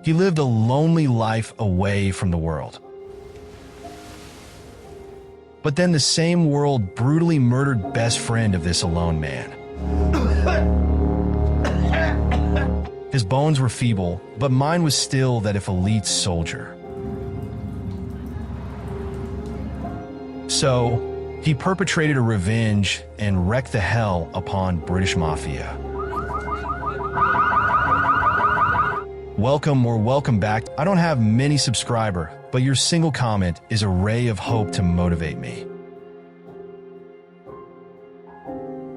He lived a lonely life away from the world. But then the same world brutally murdered best friend of this alone man. His bones were feeble, but mine was still that of elite soldier. So, he perpetrated a revenge and wreaked the hell upon British Mafia. Welcome back. I don't have many subscribers, but your single comment is a ray of hope to motivate me.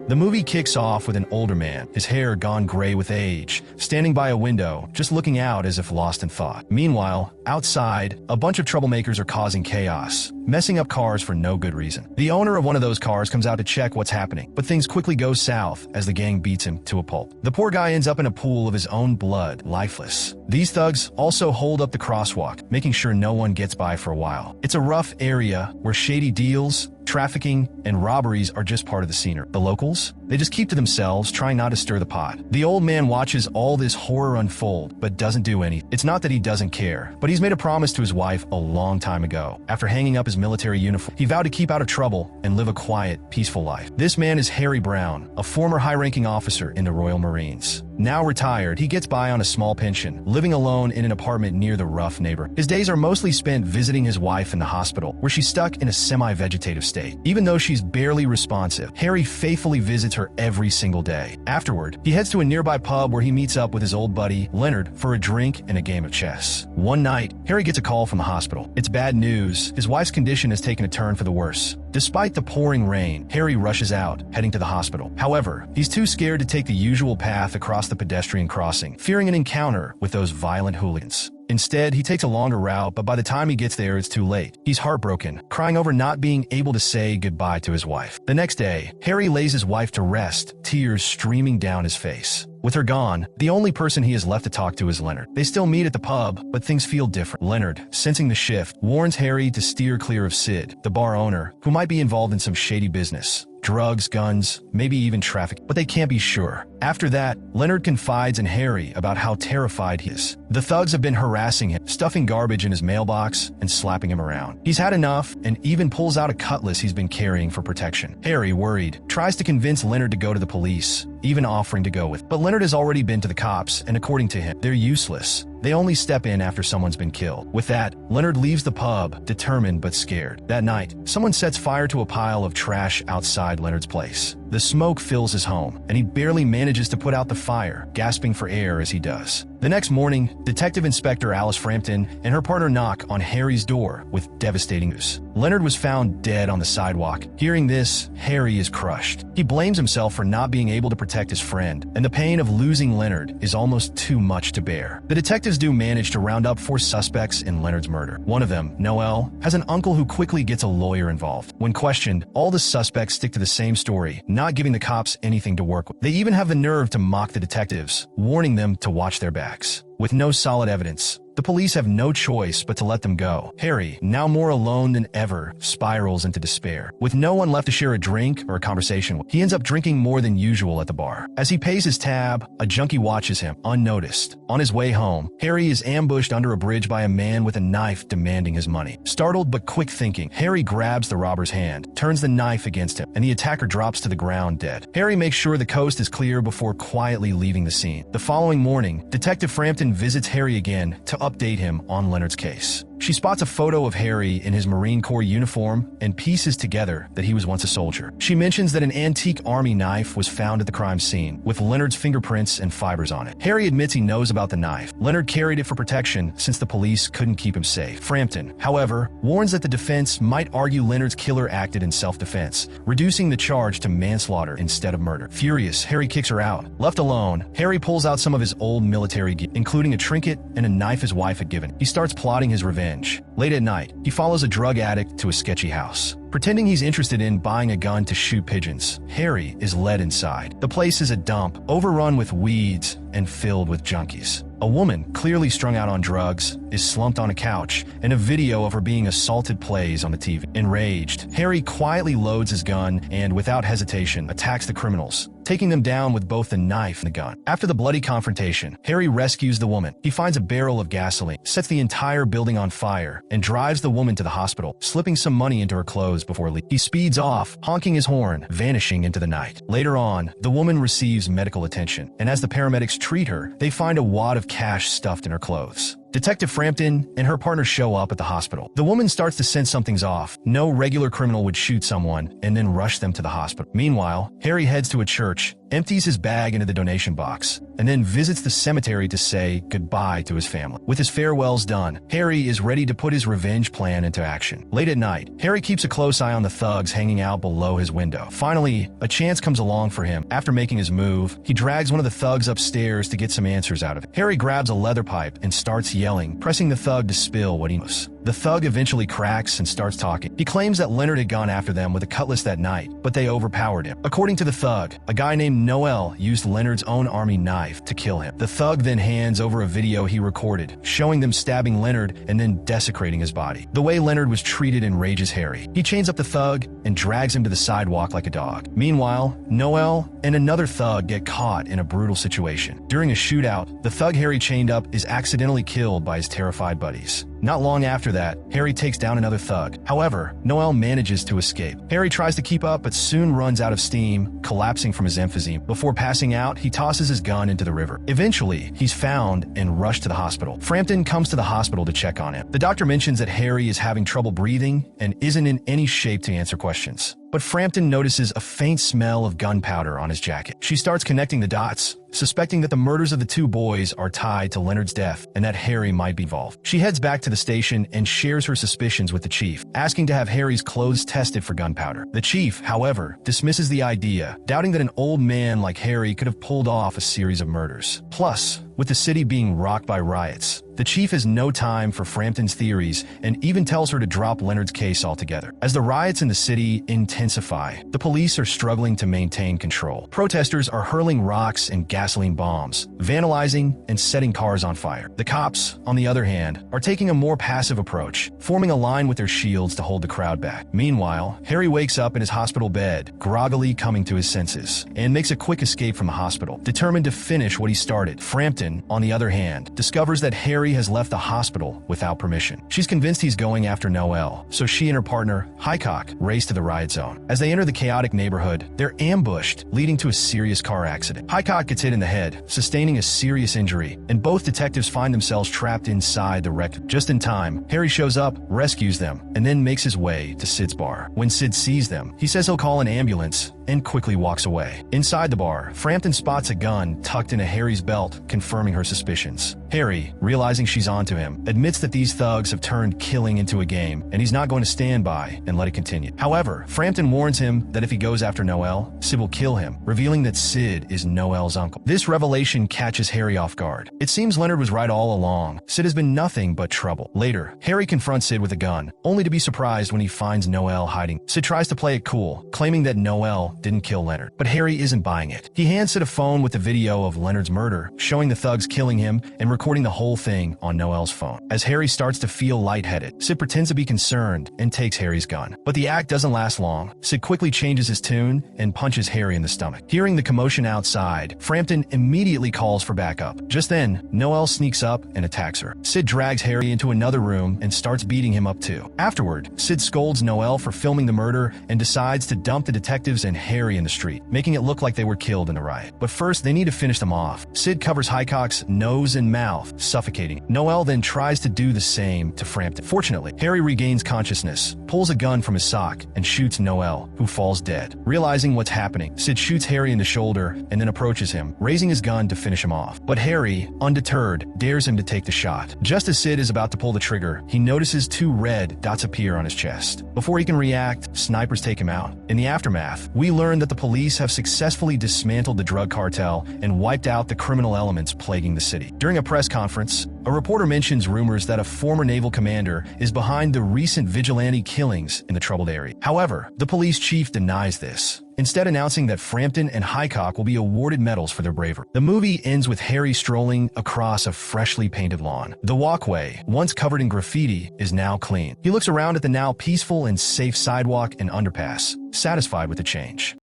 The movie kicks off with an older man, his hair gone gray with age, standing by a window, just looking out as if lost in thought. Meanwhile, outside, a bunch of troublemakers are causing chaos, messing up cars for no good reason. The owner of one of those cars comes out to check what's happening, but things quickly go south as the gang beats him to a pulp. The poor guy ends up in a pool of his own blood, lifeless. These thugs also hold up the crosswalk, making sure no one gets by for a while. It's a rough area where shady deals, trafficking, and robberies are just part of the scenery. The locals? They just keep to themselves, trying not to stir the pot. The old man watches all this horror unfold, but doesn't do anything. It's not that he doesn't care, but he's made a promise to his wife a long time ago. After hanging up his military uniform, he vowed to keep out of trouble and live a quiet, peaceful life. This man is Harry Brown, a former high-ranking officer in the Royal Marines. Now retired, he gets by on a small pension, living alone in an apartment near the rough neighborhood. His days are mostly spent visiting his wife in the hospital, where she's stuck in a semi-vegetative state. Even though she's barely responsive, Harry faithfully visits her every single day. Afterward, he heads to a nearby pub where he meets up with his old buddy, Leonard, for a drink and a game of chess. One night, Harry gets a call from the hospital. It's bad news. His wife's condition has taken a turn for the worse. Despite the pouring rain, Harry rushes out, heading to the hospital. However, he's too scared to take the usual path across the pedestrian crossing, fearing an encounter with those violent hooligans. Instead, he takes a longer route, but by the time he gets there, it's too late. He's heartbroken, crying over not being able to say goodbye to his wife. The next day, Harry lays his wife to rest, tears streaming down his face. With her gone, the only person he has left to talk to is Leonard. They still meet at the pub, but things feel different. Leonard, sensing the shift, warns Harry to steer clear of Sid, the bar owner, who might be involved in some shady business. Drugs, guns, maybe even trafficking, but they can't be sure. After that, Leonard confides in Harry about how terrified he is. The thugs have been harassing him, stuffing garbage in his mailbox and slapping him around. He's had enough and even pulls out a cutlass he's been carrying for protection. Harry, worried, tries to convince Leonard to go to the police, even offering to go with. But Leonard has already been to the cops, and according to him, they're useless. They only step in after someone's been killed. With that, Leonard leaves the pub, determined but scared. That night, someone sets fire to a pile of trash outside Leonard's place. The smoke fills his home, and he barely manages to put out the fire, gasping for air as he does. The next morning, Detective Inspector Alice Frampton and her partner knock on Harry's door with devastating news. Leonard was found dead on the sidewalk. Hearing this, Harry is crushed. He blames himself for not being able to protect his friend, and the pain of losing Leonard is almost too much to bear. The detectives do manage to round up 4 suspects in Leonard's murder. One of them, Noel, has an uncle who quickly gets a lawyer involved. When questioned, all the suspects stick to the same story, not giving the cops anything to work with. They even have the nerve to mock the detectives, warning them to watch their backs. With no solid evidence, the police have no choice but to let them go. Harry, now more alone than ever, spirals into despair. With no one left to share a drink or a conversation with, he ends up drinking more than usual at the bar. As he pays his tab, a junkie watches him, unnoticed. On his way home, Harry is ambushed under a bridge by a man with a knife demanding his money. Startled but quick thinking, Harry grabs the robber's hand, turns the knife against him, and the attacker drops to the ground dead. Harry makes sure the coast is clear before quietly leaving the scene. The following morning, Detective Frampton visits Harry again to update him on Leonard's case. She spots a photo of Harry in his Marine Corps uniform and pieces together that he was once a soldier. She mentions that an antique army knife was found at the crime scene, with Leonard's fingerprints and fibers on it. Harry admits he knows about the knife. Leonard carried it for protection since the police couldn't keep him safe. Frampton, however, warns that the defense might argue Leonard's killer acted in self-defense, reducing the charge to manslaughter instead of murder. Furious, Harry kicks her out. Left alone, Harry pulls out some of his old military gear, including a trinket and a knife his wife had given. He starts plotting his revenge. Late at night, he follows a drug addict to a sketchy house. Pretending he's interested in buying a gun to shoot pigeons, Harry is led inside. The place is a dump, overrun with weeds and filled with junkies. A woman, clearly strung out on drugs, is slumped on a couch, and a video of her being assaulted plays on the TV. Enraged, Harry quietly loads his gun and, without hesitation, attacks the criminals, taking them down with both the knife and the gun. After the bloody confrontation, Harry rescues the woman. He finds a barrel of gasoline, sets the entire building on fire, and drives the woman to the hospital, slipping some money into her clothes before leaving. He speeds off, honking his horn, vanishing into the night. Later on, the woman receives medical attention, and as the paramedics treat her, they find a wad of cash stuffed in her clothes. Detective Frampton and her partner show up at the hospital. The woman starts to sense something's off. No regular criminal would shoot someone and then rush them to the hospital. Meanwhile, Harry heads to a church, empties his bag into the donation box, and then visits the cemetery to say goodbye to his family. With his farewells done, Harry is ready to put his revenge plan into action. Late at night, Harry keeps a close eye on the thugs hanging out below his window. Finally, a chance comes along for him. After making his move, he drags one of the thugs upstairs to get some answers out of it. Harry grabs a leather pipe and starts yelling, pressing the thug to spill what he knows. The thug eventually cracks and starts talking. He claims that Leonard had gone after them with a cutlass that night, but they overpowered him. According to the thug, a guy named Noel used Leonard's own army knife to kill him. The thug then hands over a video he recorded, showing them stabbing Leonard and then desecrating his body. The way Leonard was treated enrages Harry. He chains up the thug and drags him to the sidewalk like a dog. Meanwhile, Noel and another thug get caught in a brutal situation. During a shootout, the thug Harry chained up is accidentally killed by his terrified buddies. Not long after that, Harry takes down another thug. However, Noel manages to escape. Harry tries to keep up but soon runs out of steam, collapsing from his emphysema. Before passing out, he tosses his gun into the river. Eventually, he's found and rushed to the hospital. Frampton comes to the hospital to check on him. The doctor mentions that Harry is having trouble breathing and isn't in any shape to answer questions. But Frampton notices a faint smell of gunpowder on his jacket. She starts connecting the dots, suspecting that the murders of the two boys are tied to Leonard's death and that Harry might be involved. She heads back to the station and shares her suspicions with the chief, asking to have Harry's clothes tested for gunpowder. The chief, however, dismisses the idea, doubting that an old man like Harry could have pulled off a series of murders. Plus, with the city being rocked by riots, the chief has no time for Frampton's theories and even tells her to drop Leonard's case altogether. As the riots in the city intensify, the police are struggling to maintain control. Protesters are hurling rocks and gasoline bombs, vandalizing and setting cars on fire. The cops, on the other hand, are taking a more passive approach, forming a line with their shields to hold the crowd back. Meanwhile, Harry wakes up in his hospital bed, groggily coming to his senses, and makes a quick escape from the hospital. Determined to finish what he started, Frampton, on the other hand, discovers that Harry has left the hospital without permission. She's convinced he's going after Noel, so she and her partner, Highcock, race to the riot zone. As they enter the chaotic neighborhood, they're ambushed, leading to a serious car accident. Highcock gets hit in the head, sustaining a serious injury, and both detectives find themselves trapped inside the wreck. Just in time, Harry shows up, rescues them, and then makes his way to Sid's bar. When Sid sees them, he says he'll call an ambulance and quickly walks away. Inside the bar, Frampton spots a gun tucked into Harry's belt, confirming her suspicions. Harry, realizing she's onto him, admits that these thugs have turned killing into a game, and he's not going to stand by and let it continue. However, Frampton warns him that if he goes after Noel, Sid will kill him, revealing that Sid is Noel's uncle. This revelation catches Harry off guard. It seems Leonard was right all along. Sid has been nothing but trouble. Later, Harry confronts Sid with a gun, only to be surprised when he finds Noel hiding. Sid tries to play it cool, claiming that Noel didn't kill Leonard, but Harry isn't buying it. He hands Sid a phone with a video of Leonard's murder, showing the thugs killing him and recording the whole thing on Noel's phone. As Harry starts to feel lightheaded, Sid pretends to be concerned and takes Harry's gun. But the act doesn't last long. Sid quickly changes his tune and punches Harry in the stomach. Hearing the commotion outside, Frampton immediately calls for backup. Just then, Noel sneaks up and attacks her. Sid drags Harry into another room and starts beating him up too. Afterward, Sid scolds Noel for filming the murder and decides to dump the detectives and Harry in the street, making it look like they were killed in the riot. But first, they need to finish them off. Sid covers Highcock's nose and mouth, suffocating. Noel then tries to do the same to Frampton. Fortunately, Harry regains consciousness, pulls a gun from his sock, and shoots Noel, who falls dead. Realizing what's happening, Sid shoots Harry in the shoulder and then approaches him, raising his gun to finish him off. But Harry, undeterred, dares him to take the shot. Just as Sid is about to pull the trigger, he notices two red dots appear on his chest. Before he can react, snipers take him out. In the aftermath, we learn that the police have successfully dismantled the drug cartel and wiped out the criminal elements plaguing the city. During a press conference, a reporter mentions rumors that a former naval commander is behind the recent vigilante killings in the troubled area. However, the police chief denies this, instead announcing that Frampton and Highcock will be awarded medals for their bravery. The movie ends with Harry strolling across a freshly painted lawn. The walkway, once covered in graffiti, is now clean. He looks around at the now peaceful and safe sidewalk and underpass, satisfied with the change.